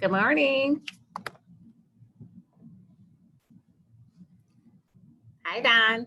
Good morning. Hi, Don.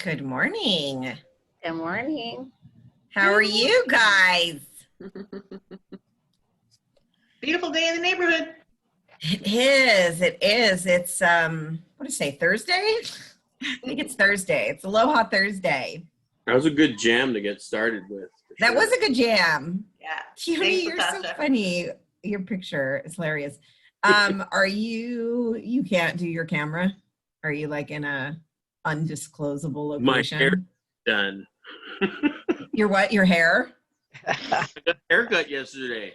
Good morning. Good morning. How are you guys? Beautiful day in the neighborhood. It is. It is. It's what did I say? Thursday? I think it's Thursday. It's Aloha Thursday. That was a good jam to get started with. That was a good jam. Yeah. Cutie, Thanks, you're so Latasha. funny. Your picture is hilarious. Are you can't do your camera? Are you like in a undisclosable My location? hair done. Your what? Your hair? I got a haircut yesterday.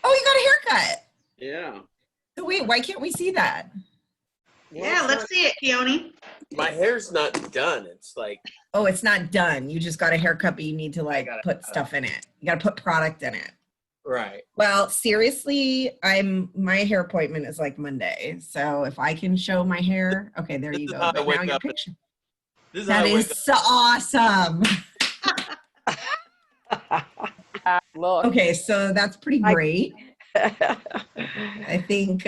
Oh, you got a haircut. Yeah. So wait, why can't we see that? Yeah, let's see it, Keone. My hair's not done. It's like, Oh, it's not done. You just got a haircut, but you need to like gotta- put stuff in it. You got to put product in it. right. Well, seriously, my hair appointment is like Monday. So if I can show my hair, okay, there This you is go. how I But wake now your up. picture. This is how That I wake is so awesome. Look. Okay, so that's pretty I- great. I think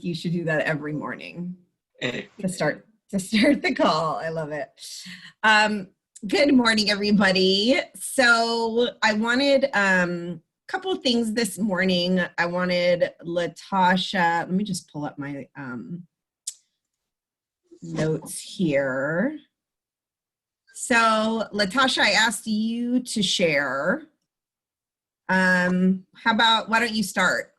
you should do that every morning to start the call. I love it. Good morning, everybody. So I wanted a couple of things this morning. I wanted Latasha. Let me just pull up my notes here. So Latasha, I asked you to share. Why don't you start?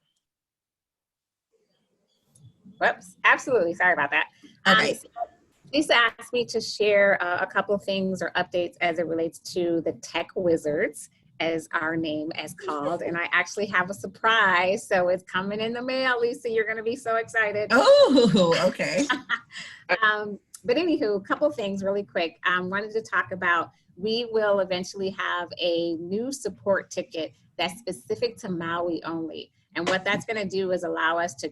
Whoops. Absolutely. Sorry about that. Okay. So Lisa asked me to share a couple of things or updates as it relates to the Tech Wizards, as our name is called. And I actually have a surprise. So it's coming in the mail, Lisa. You're going to be so excited. Oh, okay. But anywho, a couple things really quick. Wanted to talk about, we will eventually have a new support ticket that's specific to Maui only. And what that's going to do is allow us to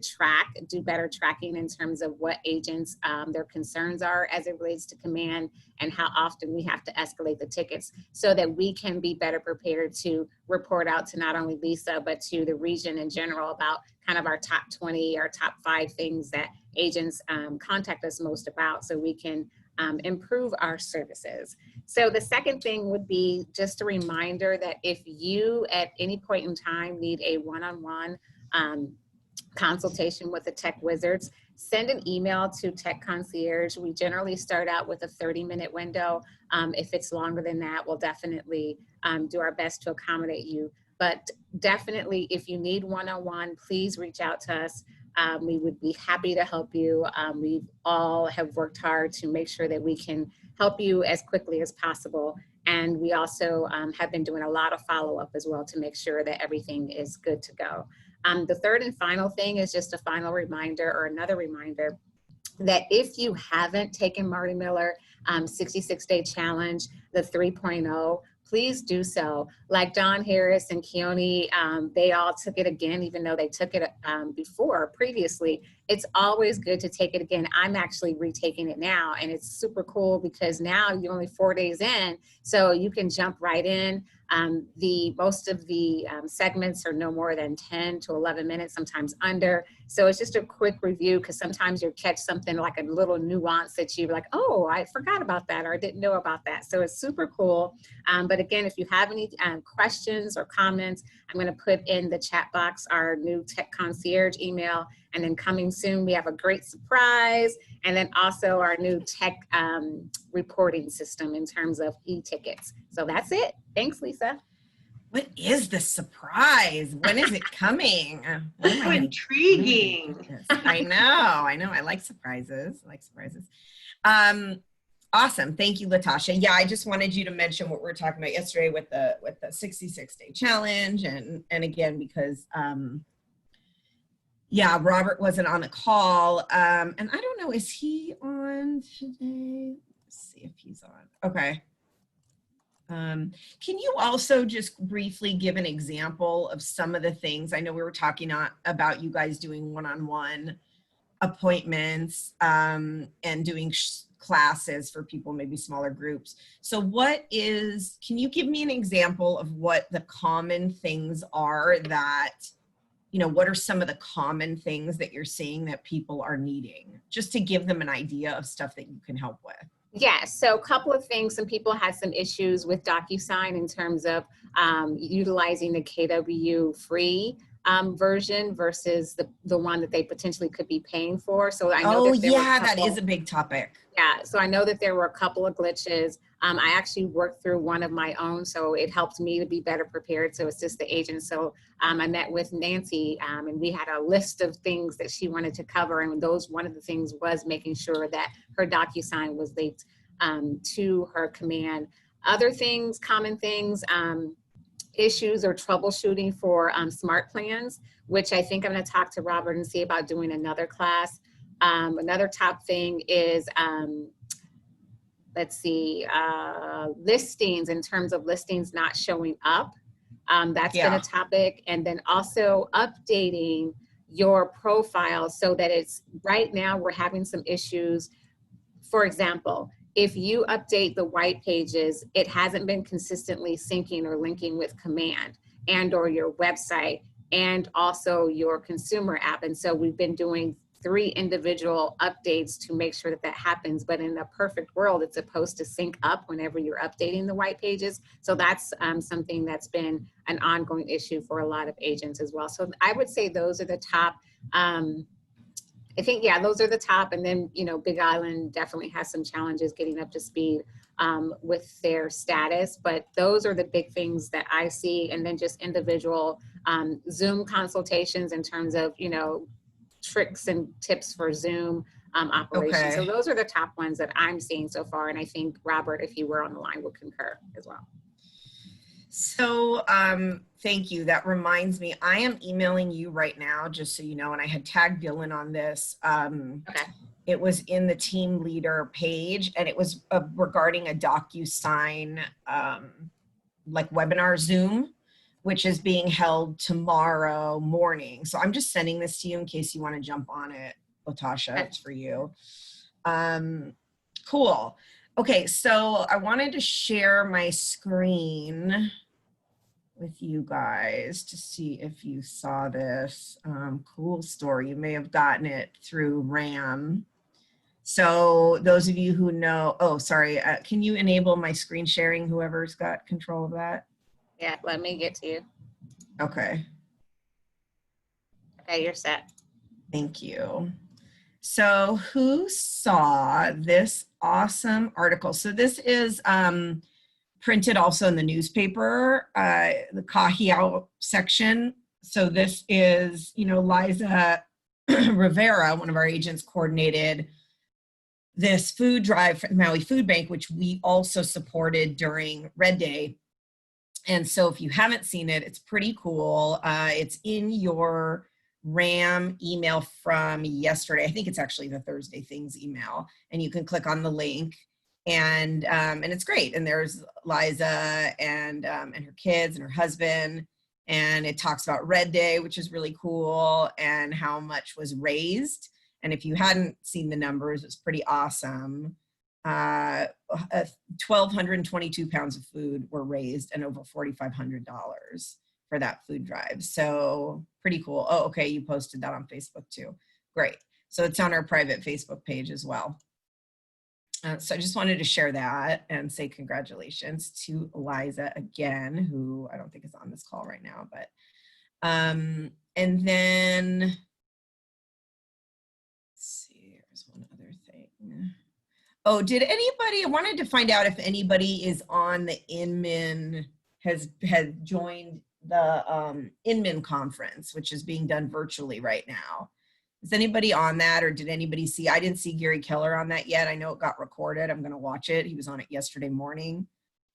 do better tracking in terms of what agents, their concerns are as it relates to command and how often we have to escalate the tickets so that we can be better prepared to report out to not only Lisa, but to the region in general about kind of our top 20 or top 5 things that agents contact us most about so we can improve our services. So the second thing would be just a reminder that if you at any point in time need a one-on-one consultation with the Tech Wizards, send an email to Tech Concierge. We generally start out with a 30-minute window. If it's longer than that, we'll definitely do our best to accommodate you. But definitely, if you need one-on-one, please reach out to us. We would be happy to help you. We all have worked hard to make sure that we can help you as quickly as possible. And we also have been doing a lot of follow-up as well to make sure that everything is good to go. The third and final thing is just a final reminder or another reminder that if you haven't taken Marty Miller 66-Day Challenge, the 3.0, please do so. Like Don Harris and Keone, they all took it again, even though they took it previously. It's always good to take it again. I'm actually retaking it now, and it's super cool because now you're only 4 days in, so you can jump right in. Most of the segments are no more than 10 to 11 minutes, sometimes under. So it's just a quick review because sometimes you'll catch something like a little nuance that you're like, oh, I forgot about that or I didn't know about that. So it's super cool. But again, if you have any questions or comments, I'm going to put in the chat box our new Tech Concierge email. And then coming soon, we have a great surprise. And then also our new tech reporting system in terms of e-tickets. So that's it. Thanks, Lisa. What is the surprise? When is it coming? When am I So gonna intriguing. do this? I know. I like surprises. Awesome. Thank you, Latasha. Yeah, I just wanted you to mention what we were talking about yesterday with the 66-day challenge. And again, because yeah, Robert wasn't on the call. And I don't know, is he on today? Let's see if he's on. Okay. Can you also just briefly give an example of some of the things? I know we were talking about you guys doing one-on-one appointments and doing classes for people, maybe smaller groups. So can you give me an example of what the common things are that, what are some of the common things that you're seeing that people are needing, just to give them an idea of stuff that you can help with? Yeah, so a couple of things. Some people had some issues with DocuSign in terms of utilizing the KW free version versus the one that they potentially could be paying for. So I know Oh that there were a yeah, that couple- is a big topic. Yeah, so I know that there were a couple of glitches. I actually worked through one of my own, so it helped me to be better prepared to assist the agent. So I met with Nancy, and we had a list of things that she wanted to cover, and one of the things was making sure that her DocuSign was linked to her command. Other things, common things, issues or troubleshooting for smart plans, which I think I'm going to talk to Robert and see about doing another class. Another top thing is, let's see, listings, in terms of listings not showing up. That's been Yeah. a topic. And then also updating your profile so that it's, right now we're having some issues. For example, if you update the white pages, it hasn't been consistently syncing or linking with command and or your website and also your consumer app. And so we've been doing 3 individual updates to make sure that that happens. But in a perfect world, it's supposed to sync up whenever you're updating the white pages. So that's something that's been an ongoing issue for a lot of agents as well. So I would say those are the top. I think, yeah, those are the top. And then, you know, Big Island definitely has some challenges getting up to speed with their status. But those are the big things that I see. And then just individual Zoom consultations in terms of, you know, tricks and tips for Zoom operations. Okay. So those are the top ones that I'm seeing so far. And I think Robert, if you were on the line, would concur as well. So thank you. That reminds me, I am emailing you right now, just so you know, and I had tagged Dylan on this. Okay. It was in the team leader page, and it was regarding a DocuSign like webinar Zoom, which is being held tomorrow morning. So I'm just sending this to you in case you want to jump on it, Latasha. It's for you. Cool. Okay, so I wanted to share my screen with you guys to see if you saw this cool story. You may have gotten it through RAM. So those of you who know, oh, sorry, can you enable my screen sharing, whoever's got control of that? Yeah, let me get to you. Okay, Okay, you're set. thank you. So who saw this awesome article? So this is printed also in the newspaper, the Cahiao section. So this is, you know, Liza Rivera, one of our agents, coordinated this food drive for the Maui Food Bank, which we also supported during Red Day. And so if you haven't seen it, it's pretty cool. It's in your RAM email from yesterday. I think it's actually the Thursday Things email, and you can click on the link, and it's great. And there's Liza and her kids and her husband, and it talks about Red Day, which is really cool, and how much was raised. And if you hadn't seen the numbers, it's pretty awesome. 1,222 pounds of food were raised and over $4,500 for that food drive. So pretty cool. Oh, okay, you posted that on Facebook too. Great. So it's on our private Facebook page as well. So I just wanted to share that and say congratulations to Liza again, who I don't think is on this call right now, but and then let's see, there's one other thing. Oh, did anybody, I wanted to find out if anybody is on the Inman, has joined the Inman conference, which is being done virtually right now. Is anybody on that, or did anybody see? I didn't see Gary Keller on that yet. I know it got recorded. I'm going to watch it. He was on it yesterday morning,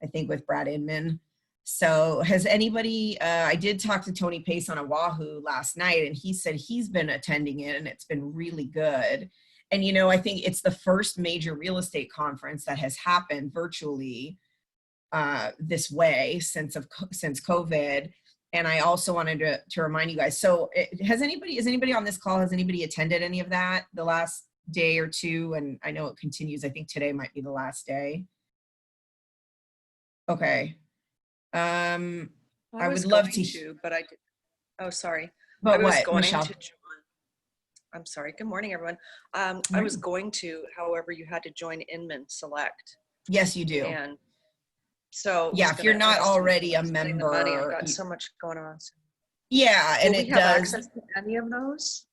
I think, with Brad Inman. So has anybody, I did talk to Tony Pace on Oahu last night, and he said he's been attending it and it's been really good. And, you know, I think it's the first major real estate conference that has happened virtually this way since COVID. And I also wanted to remind you guys. So is anybody on this call, has anybody attended any of that the last day or two? And I know it continues. I think today might be the last day. Okay. I would love to, but I did. Oh, sorry. But I was what, going Michelle? to join. I'm sorry. Good morning, everyone. I was going to, however, you had to join Inman Select. Yes, you do. And so yeah, if you're not already a member, I've got so much going on. Yeah, and Will we it have does. access to any of those?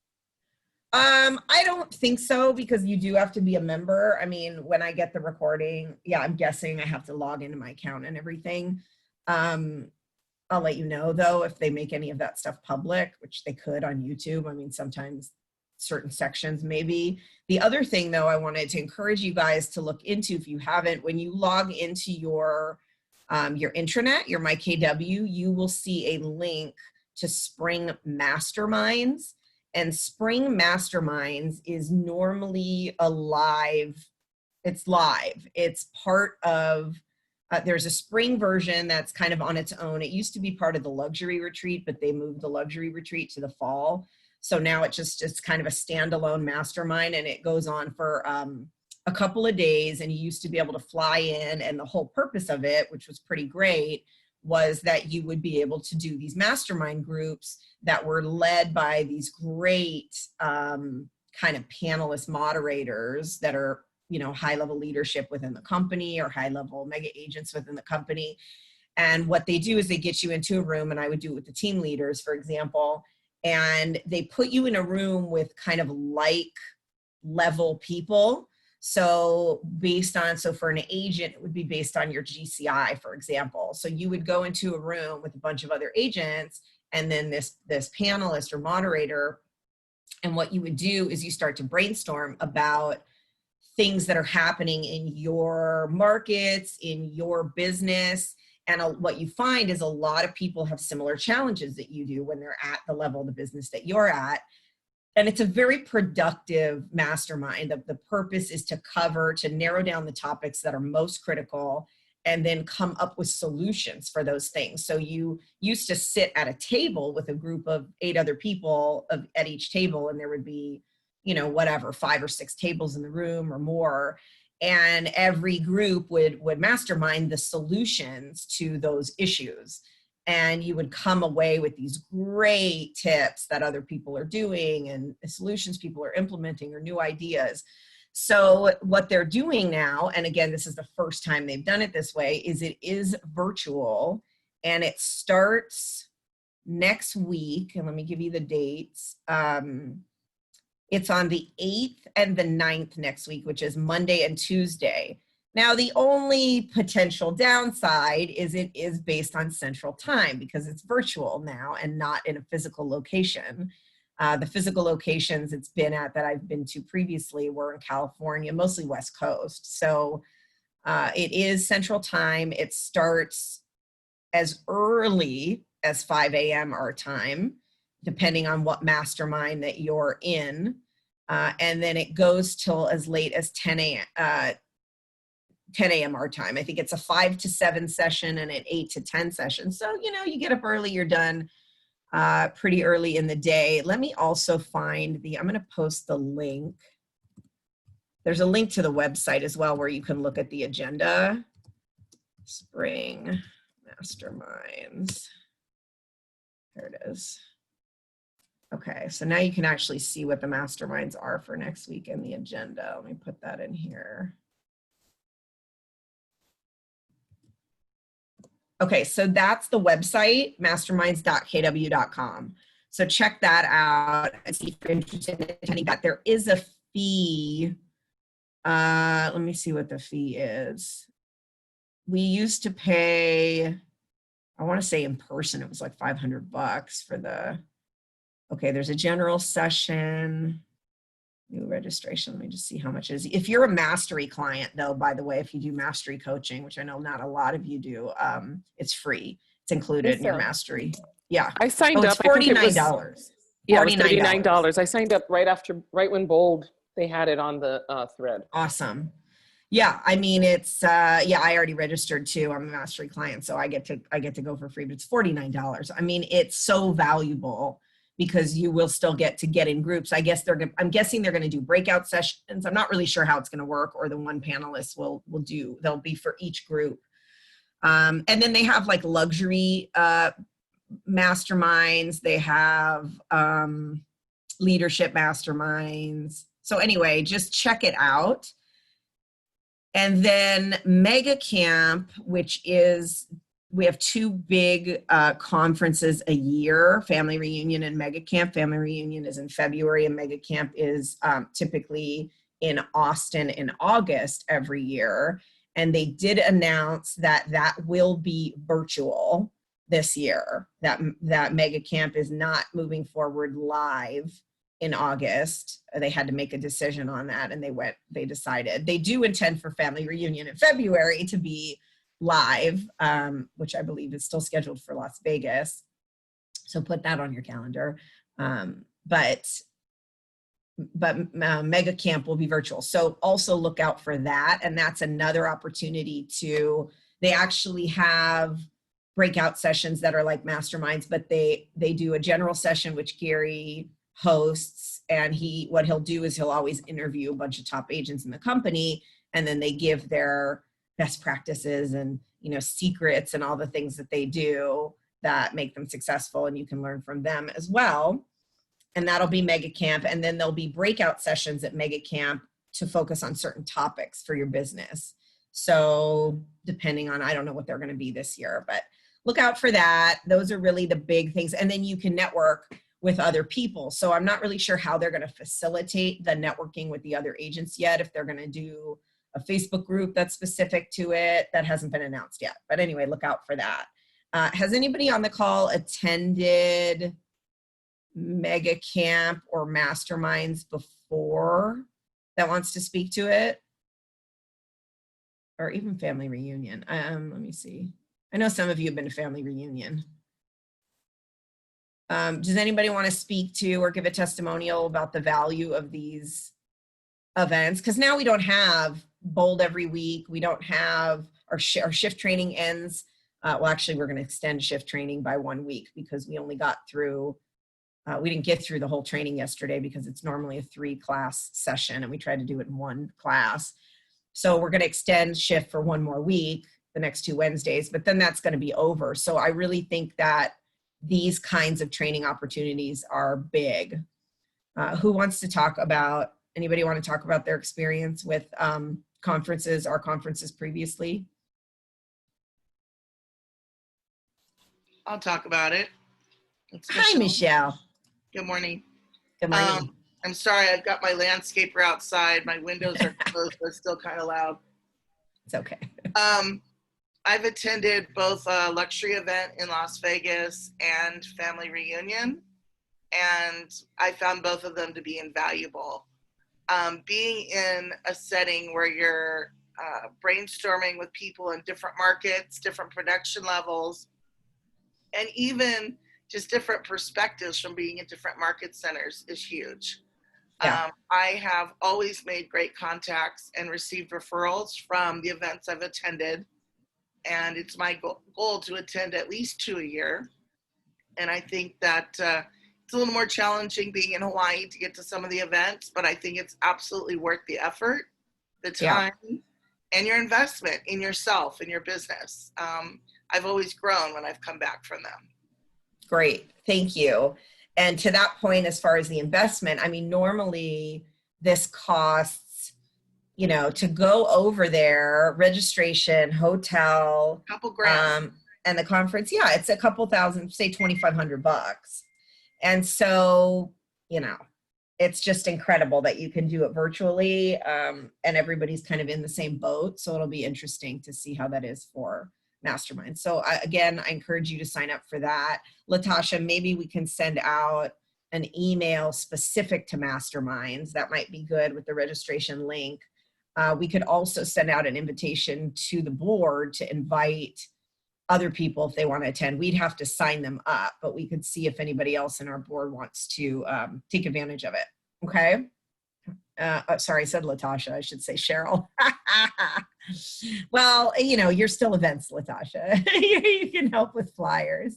I don't think so because you do have to be a member. I mean, when I get the recording, yeah, I'm guessing I have to log into my account and everything. I'll let you know though if they make any of that stuff public, which they could on YouTube. I mean, sometimes certain sections maybe. The other thing though, I wanted to encourage you guys to look into if you haven't, when you log into your intranet, your MyKW, you will see a link to Spring Masterminds. And Spring Masterminds is normally it's live. It's part of, there's a spring version that's kind of on its own. It used to be part of the luxury retreat, but they moved the luxury retreat to the fall. So now it's kind of a standalone mastermind, and it goes on for a couple of days, and you used to be able to fly in, and the whole purpose of it, which was pretty great, was that you would be able to do these mastermind groups that were led by these great kind of panelist moderators that are, you know, high level leadership within the company or high level mega agents within the company. And what they do is they get you into a room, and I would do it with the team leaders, for example, and they put you in a room with kind of like level people. So for an agent, it would be based on your GCI, for example. So you would go into a room with a bunch of other agents, and then this panelist or moderator, and what you would do is you start to brainstorm about things that are happening in your markets, in your business. And what you find is a lot of people have similar challenges that you do when they're at the level of the business that you're at. And it's a very productive mastermind. The purpose is to narrow down the topics that are most critical and then come up with solutions for those things. So you used to sit at a table with a group of 8 other people at each table, and there would be, you know, whatever, 5 or 6 tables in the room or more. And every group would mastermind the solutions to those issues. And you would come away with these great tips that other people are doing and solutions people are implementing or new ideas. So what they're doing now, and again, this is the first time they've done it this way, is it is virtual, and it starts next week. And let me give you the dates. It's on the 8th and the 9th next week, which is Monday and Tuesday. Now, the only potential downside is it is based on Central Time because it's virtual now and not in a physical location. The physical locations it's been at that I've been to previously were in California, mostly West Coast. So it is Central Time. It starts as early as 5 a.m. our time, depending on what mastermind that you're in. And then it goes till as late as 10 a.m. our time. I think it's a 5 to 7 session and an 8 to 10 session. So, you know, you get up early, you're done pretty early in the day. Let me also find I'm going to post the link. There's a link to the website as well where you can look at the agenda. Spring Masterminds. There it is. Okay, so now you can actually see what the masterminds are for next week in the agenda. Let me put that in here. Okay, so that's the website, masterminds.kw.com. So check that out and see if you're interested in attending that. There is a fee. Let me see what the fee is. We used to pay, I want to say in person, it was like $500 for the, okay, there's a general session, new registration. Let me just see how much it is. If you're a mastery client though, by the way, if you do mastery coaching, which I know not a lot of you do, it's free. It's included in your mastery. Yeah. I signed It's up. I think it was, $49. yeah, it was $49. $39. I signed up right when Bold, they had it on the thread. Awesome. Yeah, I mean, it's, yeah, I already registered too. I'm a mastery client, so I get to go for free, but it's $49. I mean, it's so valuable because you will still get in groups. I'm guessing they're going to do breakout sessions. I'm not really sure how it's going to work, or the one panelist they'll be for each group. And then they have like luxury masterminds. They have leadership masterminds. So anyway, just check it out. And then Mega Camp, which is we have two big conferences a year, Family Reunion and Mega Camp. Family Reunion is in February and Mega Camp is typically in Austin in August every year. And they did announce that that will be virtual this year, that Mega Camp is not moving forward live in August. They had to make a decision on that, and they decided. They do intend for Family Reunion in February to be live, which I believe is still scheduled for Las Vegas. So put that on your calendar. But Mega Camp will be virtual. So also look out for that. And that's another opportunity they actually have breakout sessions that are like masterminds, but they do a general session, which Gary hosts. And what he'll do is he'll always interview a bunch of top agents in the company. And then they give their best practices and, secrets and all the things that they do that make them successful. And you can learn from them as well. And that'll be Mega Camp. And then there'll be breakout sessions at Mega Camp to focus on certain topics for your business. So depending on, I don't know what they're going to be this year, but look out for that. Those are really the big things. And then you can network with other people. So I'm not really sure how they're going to facilitate the networking with the other agents yet, if they're going to do a Facebook group that's specific to it. That hasn't been announced yet. But anyway, look out for that. Has anybody on the call attended Mega Camp or masterminds before that wants to speak to it? Or even Family Reunion? Let me see. I know some of you have been to Family Reunion. Does anybody want to speak to or give a testimonial about the value of these events? Because now we don't have Bold every week. We don't have our shift training ends. Well, actually, we're going to extend shift training by 1 week because we only got through, we didn't get through the whole training yesterday because it's normally a 3-class session and we tried to do it in 1 class. So we're going to extend shift for 1 more week, the next 2 Wednesdays, but then that's going to be over. So I really think that these kinds of training opportunities are big. Who wants to talk about, anybody want to talk about their experience with conferences, our conferences previously? I'll talk about it. It's Hi, Michelle. Good morning. Good morning. I'm sorry, I've got my landscaper outside. My windows are closed, but it's still kind of loud. It's okay. I've attended both a luxury event in Las Vegas and Family Reunion, and I found both of them to be invaluable. Being in a setting where you're brainstorming with people in different markets, different production levels, and even just different perspectives from being in different market centers is huge. Yeah. I have always made great contacts and received referrals from the events I've attended. And it's my goal to attend at least 2 a year. And I think that it's a little more challenging being in Hawaii to get to some of the events, but I think it's absolutely worth the effort, the time, and your investment in yourself and your business. I've always grown when I've come back from them. Great, thank you. And to that point, as far as the investment, I mean, normally this costs, to go over there, registration, hotel, Couple grand. and the conference, it's a couple thousand, say $2,500. And so, it's just incredible that you can do it virtually, and everybody's kind of in the same boat. So it'll be interesting to see how that is for Mastermind. So again, I encourage you to sign up for that. Latasha, maybe we can send out an email specific to Masterminds. That might be good with the registration link. We could also send out an invitation to the board to invite other people if they want to attend. We'd have to sign them up, but we could see if anybody else in our board wants to take advantage of it. Okay. Sorry, I said Latasha. I should say Cheryl. Well, you're still events, Latasha. You can help with flyers.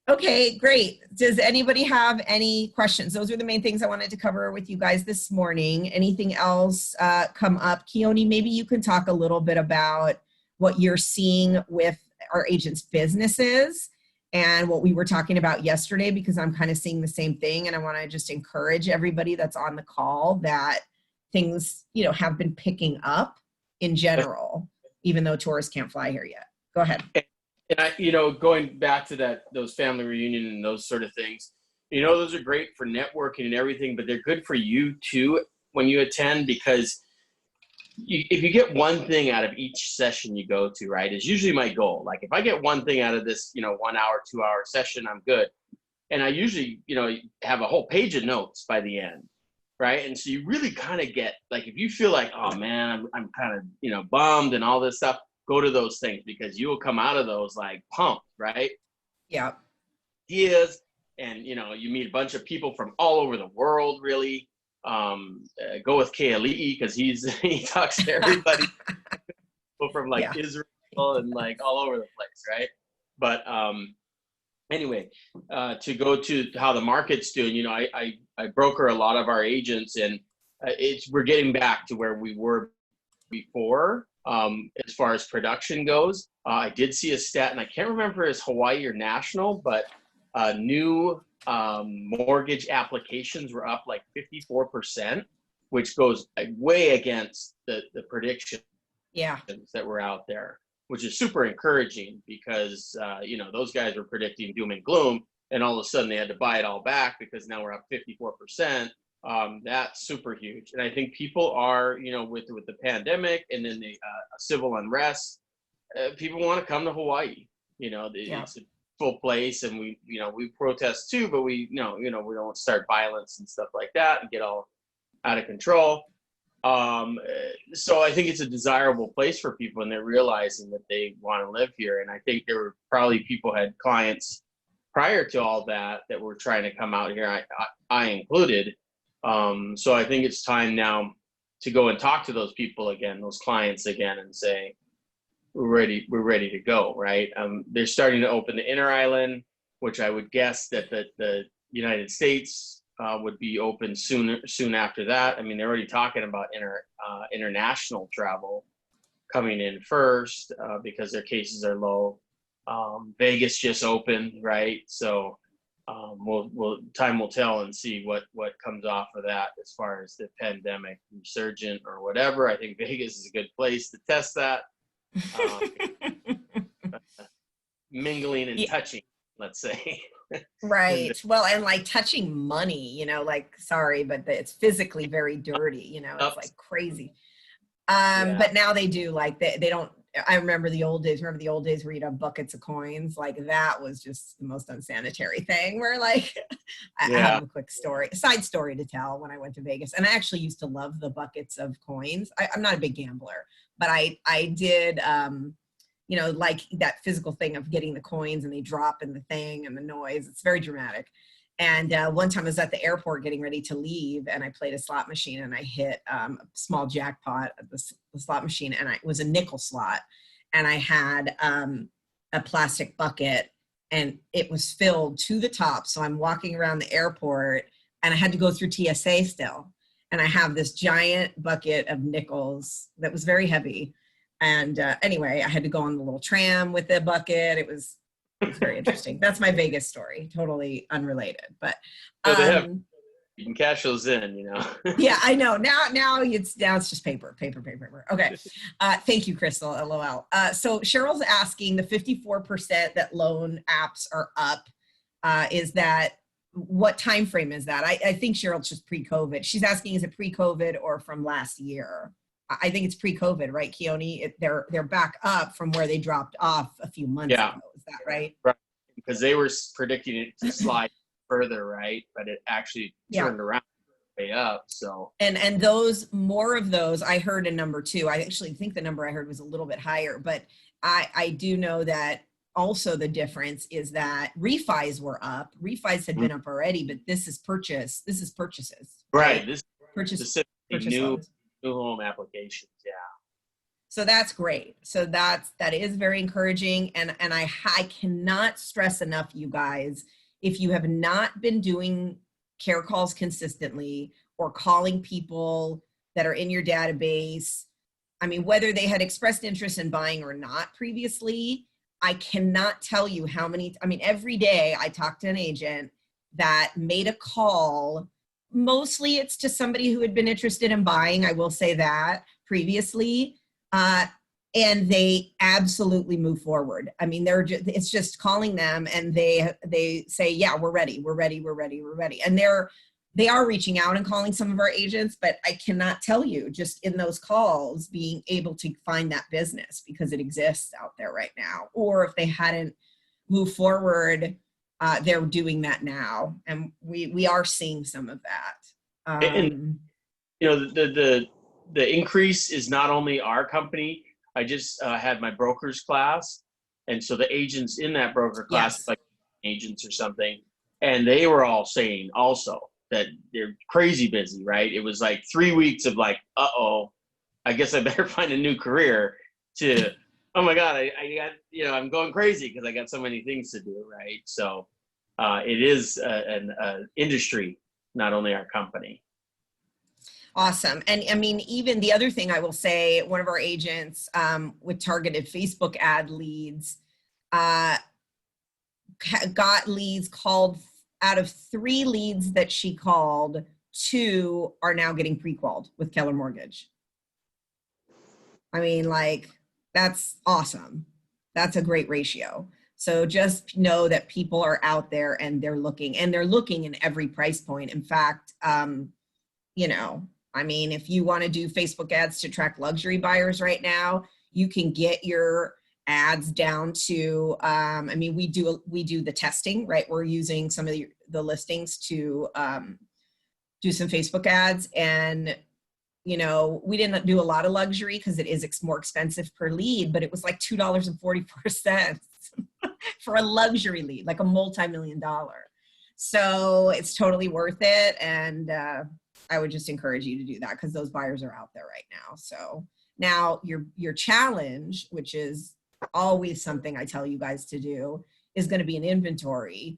Okay, great. Does anybody have any questions? Those are the main things I wanted to cover with you guys this morning. Anything else come up? Keone, maybe you can talk a little bit about what you're seeing with our agents' businesses and what we were talking about yesterday, because I'm kind of seeing the same thing. And I want to just encourage everybody that's on the call that things, have been picking up in general, even though tourists can't fly here yet. Go ahead. And going back to those family reunion and those sort of things, those are great for networking and everything, but they're good for you too when you attend, because if you get one thing out of each session you go to, right, is usually my goal. Like if I get one thing out of this, 1 hour, 2 hour session, I'm good. And I usually, have a whole page of notes by the end, right? And so you really kind of get, like, if you feel like, oh man, I'm kind of, bummed and all this stuff, go to those things, because you will come out of those like pumped, right? Yeah. Ideas, and you meet a bunch of people from all over the world, really. Go with KLE, because he talks to everybody people from like Israel and like all over the place, right? But anyway, to go to how the market's doing, I broker a lot of our agents, and we're getting back to where we were before as far as production goes. I did see a stat, and I can't remember if it's Hawaii or national, but new mortgage applications were up like 54%, which goes way against the predictions that were out there, which is super encouraging, because those guys were predicting doom and gloom, and all of a sudden they had to buy it all back because now we're up 54%. That's super huge. And I think people are, with the pandemic and then the civil unrest, people want to come to Hawaii. It's a full place, and we protest too, but we don't start violence and stuff like that and get all out of control. So I think it's a desirable place for people, and they're realizing that they want to live here. And I think there were probably people had clients prior to all that were trying to come out here, I included. So I think it's time now to go and talk to those people again, those clients again, and say, we're ready to go, right? They're starting to open the inner island, which I would guess that the United States would be open soon after that. I mean, they're already talking about international travel coming in first because their cases are low. Vegas just opened, right? So time will tell and see what comes off of that as far as the pandemic resurgent or whatever. I think Vegas is a good place to test that. Mingling and touching, let's say. Right. Well, and like touching money, sorry, but it's physically very dirty, it's like crazy. But now they do, like, they don't, I remember the old days where you'd have buckets of coins. Like, that was just the most unsanitary thing, where like, I have a quick side story to tell. When I went to Vegas, and I actually used to love the buckets of coins. I'm not a big gambler, but I did, like that physical thing of getting the coins and they drop in the thing and the noise. It's very dramatic. And one time I was at the airport getting ready to leave, and I played a slot machine, and I hit a small jackpot at the slot machine, and it was a nickel slot, and I had a plastic bucket, and it was filled to the top. So I'm walking around the airport, and I had to go through TSA still, and I have this giant bucket of nickels that was very heavy. And anyway, I had to go on the little tram with the bucket. It was very interesting. That's my Vegas story. Totally unrelated, but you can cash those in, Yeah, I know. Now it's just paper. Okay. Thank you, Crystal. LOL. So Cheryl's asking, the 54% that loan apps are up, is that, what time frame is that? I think Cheryl's just pre-COVID. She's asking, is it pre-COVID or from last year? I think it's pre-COVID, right, Keone? They're back up from where they dropped off a few months ago. Is that right? Right. Because they were predicting it to slide further, right? But it actually turned around way up. So and more of those, I heard a number too. I actually think the number I heard was a little bit higher, but I do know that also the difference is that refis were up. Refis had been up already, but this is purchases. Right. This purchase new loans. New home applications, So that's great. So that is very encouraging. And I cannot stress enough, you guys, if you have not been doing care calls consistently or calling people that are in your database, I mean, whether they had expressed interest in buying or not previously, I cannot tell you how many, every day I talk to an agent that made a call. Mostly it's to somebody who had been interested in buying, I will say that, previously. and they absolutely move forward. I mean, it's just calling them and they say, yeah, we're ready. And they are reaching out and calling some of our agents, but I cannot tell you, just in those calls, being able to find that business because it exists out there right now. Or if they hadn't moved forward, they're doing that now. And we are seeing some of that. And you know, the increase is not only our company. I just had my brokers class, and so the agents in that broker class, Yes. like agents or something, and they were all saying also that they're crazy busy, right? It was like 3 weeks of like, uh-oh, I guess I better find a new career, to, oh my God, I got, you know, I'm going crazy because I got so many things to do, right? So it is an industry, not only our company. Awesome. And I mean, even the other thing I will say, one of our agents with targeted Facebook ad leads got leads called. Out of 3 leads that she called, 2 are now getting pre-qualified with Keller Mortgage. I mean, like, that's awesome. That's a great ratio. So just know that people are out there and they're looking in every price point. In fact, you know, I mean, if you want to do Facebook ads to attract luxury buyers right now, you can get your ads down to, I mean, we do the testing, right? We're using some of the listings to do some Facebook ads, and, you know, we didn't do a lot of luxury because it is more expensive per lead, but it was like $2.44 for a luxury lead, like a multi-million-dollar. So it's totally worth it. And I would just encourage you to do that because those buyers are out there right now. So now your challenge, which is always something I tell you guys to do, is going to be an inventory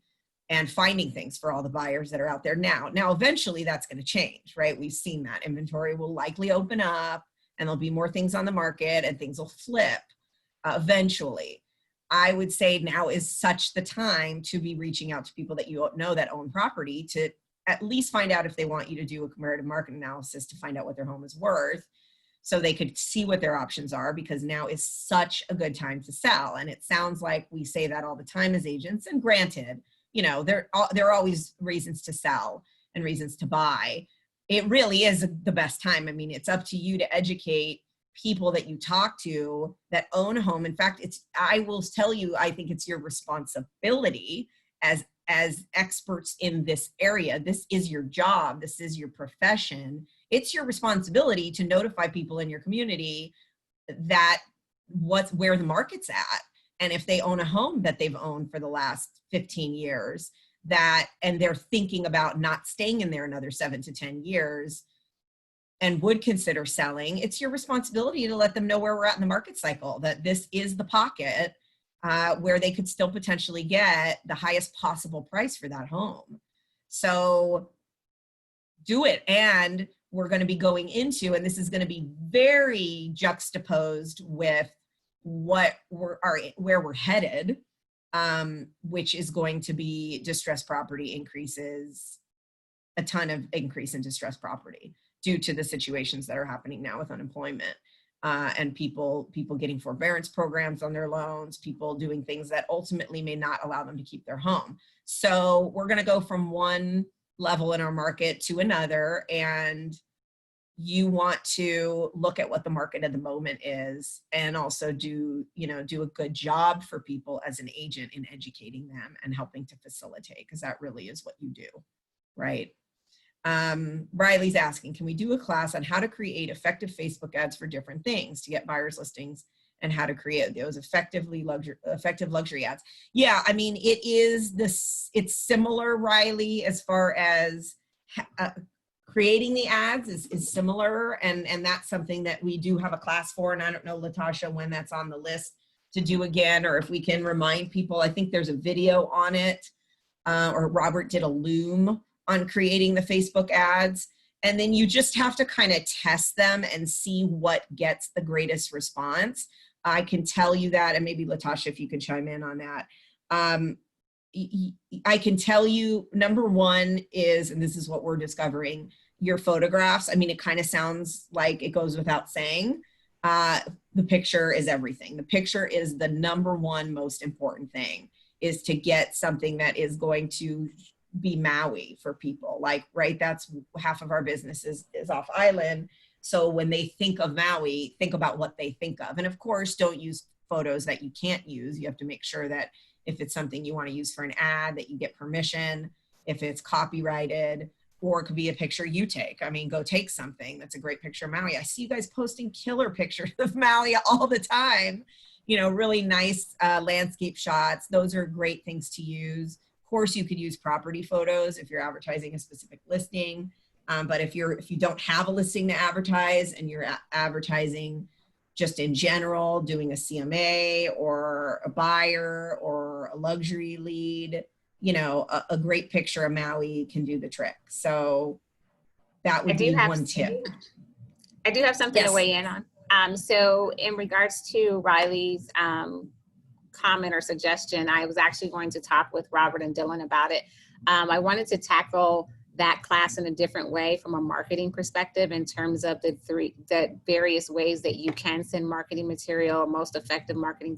and finding things for all the buyers that are out there now. Now, eventually that's going to change, right? We've seen that inventory will likely open up and there'll be more things on the market and things will flip eventually. I would say now is such the time to be reaching out to people that you know that own property to at least find out if they want you to do a comparative market analysis to find out what their home is worth, so they could see what their options are, because now is such a good time to sell. And it sounds like we say that all the time as agents, and granted, you know, there are always reasons to sell and reasons to buy. It really is the best time. I mean, it's up to you to educate people that you talk to that own a home. In fact, I will tell you, I think it's your responsibility as experts in this area. This is your job. This is your profession. It's your responsibility to notify people in your community that where the market's at. And if they own a home that they've owned for the last 15 years, and they're thinking about not staying in there another 7 to 10 years and would consider selling, it's your responsibility to let them know where we're at in the market cycle, that this is the pocket where they could still potentially get the highest possible price for that home. So do it. And we're going to be going into, and this is going to be very juxtaposed with where we're headed, which is going to be distressed property increases, a ton of increase in distressed property due to the situations that are happening now with unemployment. And people getting forbearance programs on their loans, people doing things that ultimately may not allow them to keep their home. So we're going to go from one level in our market to another, and you want to look at what the market at the moment is, and also do a good job for people as an agent in educating them and helping to facilitate, because that really is what you do, right? Riley's asking, can we do a class on how to create effective Facebook ads for different things to get buyers listings, and how to create those effective luxury ads? Yeah, I mean, it's similar, Riley, as far as creating the ads is similar. And that's something that we do have a class for. And I don't know, Latasha, when that's on the list to do again, or if we can remind people. I think there's a video on it, or Robert did a Loom on creating the Facebook ads. And then you just have to kind of test them and see what gets the greatest response. I can tell you that, and maybe Latasha, if you could chime in on that. I can tell you, number one is, and this is what we're discovering, your photographs. I mean, it kind of sounds like it goes without saying, the picture is everything. The picture is the number one most important thing, is to get something that is going to be Maui for people. Like, right, that's half of our business is off island. So when they think of Maui, think about what they think of. And of course, don't use photos that you can't use. You have to make sure that if it's something you want to use for an ad, that you get permission, if it's copyrighted, or it could be a picture you take. I mean, go take something that's a great picture of Maui. I see you guys posting killer pictures of Maui all the time. You know, really nice landscape shots. Those are great things to use. Of course, you could use property photos if you're advertising a specific listing. But if you don't have a listing to advertise and you're advertising just in general, doing a CMA or a buyer or a luxury lead, you know, a great picture of Maui can do the trick. So that would be one tip. I do have something Yes. to weigh in on. So in regards to Riley's comment or suggestion, I was actually going to talk with Robert and Dylan about it. I wanted to tackle that class in a different way from a marketing perspective, in terms of the various ways that you can send marketing material, most effective marketing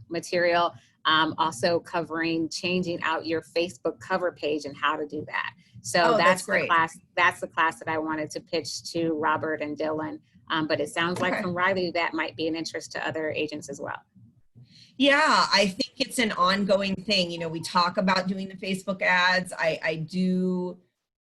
material, also covering changing out your Facebook cover page and how to do that. So that's the class. That's the class that I wanted to pitch to Robert and Dylan. But it sounds like from Riley that might be an interest to other agents as well. Yeah, I think it's an ongoing thing. You know, we talk about doing the Facebook ads. I do,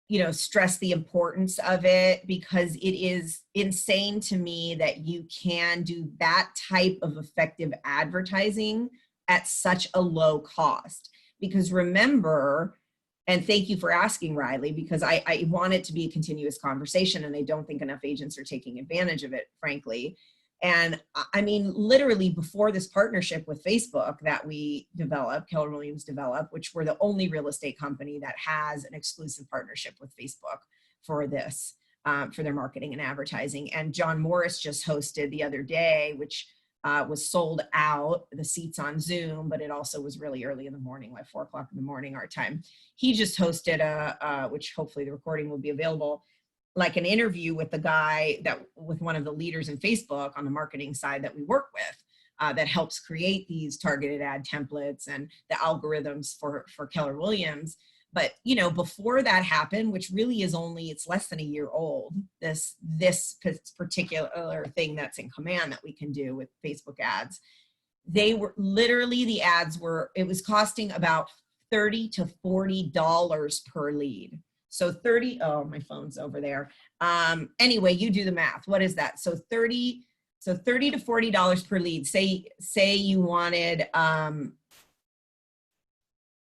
you know, stress the importance of it, because it is insane to me that you can do that type of effective advertising at such a low cost. Because remember, and thank you for asking, Riley, because I want it to be a continuous conversation, and I don't think enough agents are taking advantage of it, frankly. And I mean, literally before this partnership with Facebook that we developed, Keller Williams developed, which we're the only real estate company that has an exclusive partnership with Facebook for this, for their marketing and advertising. And John Morris just hosted the other day, which was sold out, the seats on Zoom, but it also was really early in the morning, like 4 o'clock in the morning, our time. He just hosted which hopefully the recording will be available, like an interview with the guy with one of the leaders in Facebook on the marketing side that we work with, that helps create these targeted ad templates and the algorithms for Keller Williams. But, you know, before that happened, which really is it's less than a year old, this particular thing that's in command that we can do with Facebook ads, they were literally, the ads it was costing about $30 to $40 per lead. So oh, my phone's over there. Anyway, you do the math. What is that? So $30 to $40 per lead. Say you wanted,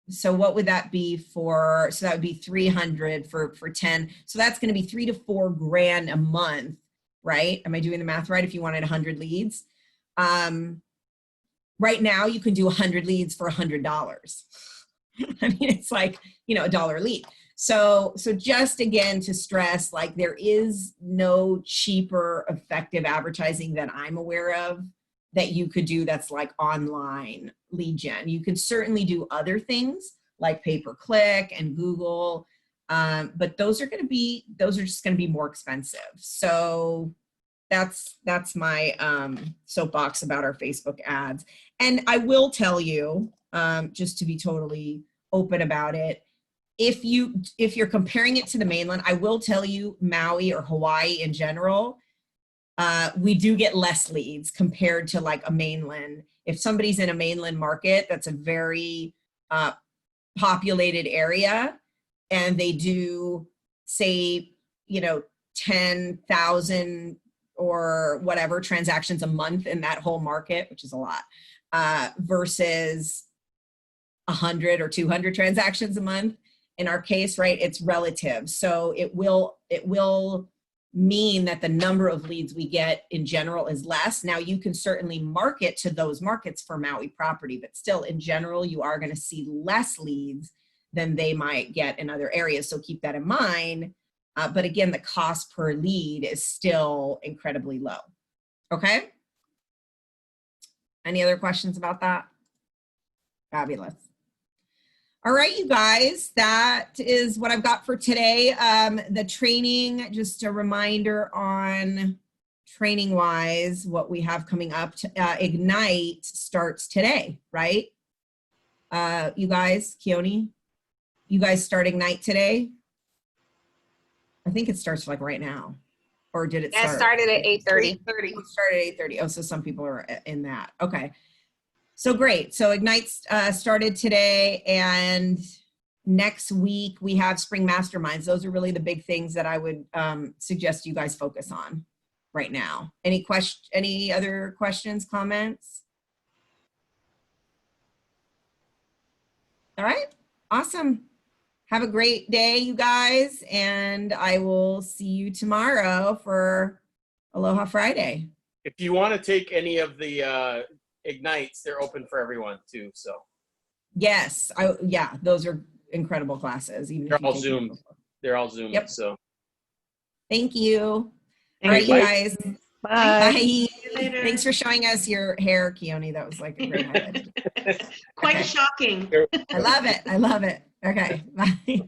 so what would that be so that would be 300 for 10. So that's going to be $3 to $4 grand a month, right? Am I doing the math right? If you wanted 100 leads. Right now you can do 100 leads for $100. I mean, it's like, you know, $1 a lead. So just again to stress, like, there is no cheaper effective advertising that I'm aware of that you could do that's like online lead gen. You can certainly do other things like pay-per-click and Google, but those are just going to be more expensive. So that's my soapbox about our Facebook ads. And I will tell you, just to be totally open about it, if you're comparing it to the mainland, I will tell you, Maui or Hawaii in general, we do get less leads compared to like a mainland. If somebody's in a mainland market, that's a very populated area, and they do, say, you know, 10,000 or whatever transactions a month in that whole market, which is a lot, versus 100 or 200 transactions a month. In our case, right, it's relative. So it will mean that the number of leads we get in general is less. Now, you can certainly market to those markets for Maui property, but still in general, you are going to see less leads than they might get in other areas. So keep that in mind. But again, the cost per lead is still incredibly low. Okay. Any other questions about that? Fabulous. All right, you guys, that is what I've got for today. The training, just a reminder on training wise, what we have coming up, Ignite starts today, right? You guys, Keone, you guys start Ignite today? I think it starts like right now. Or did it That start? started at 8:30. 8:30. It started at 8:30. Oh, so some people are in that. Okay. So great. So Ignite started today, and next week we have Spring Masterminds. Those are really the big things that I would suggest you guys focus on right now. Any other questions, comments? All right. Awesome. Have a great day, you guys, and I will see you tomorrow for Aloha Friday. If you want to take any of the Ignites, they're open for everyone too. So Yes, yeah, those are incredible classes. Even they're if you all take them Zoomed. before. They're all Zoomed. Yep. So Thank you. All Thank right, you you. guys. Bye. See you later. Thanks for showing us your hair, Keone. That was like a great highlight. Quite Okay. shocking. I love it. I love it. Okay. Bye.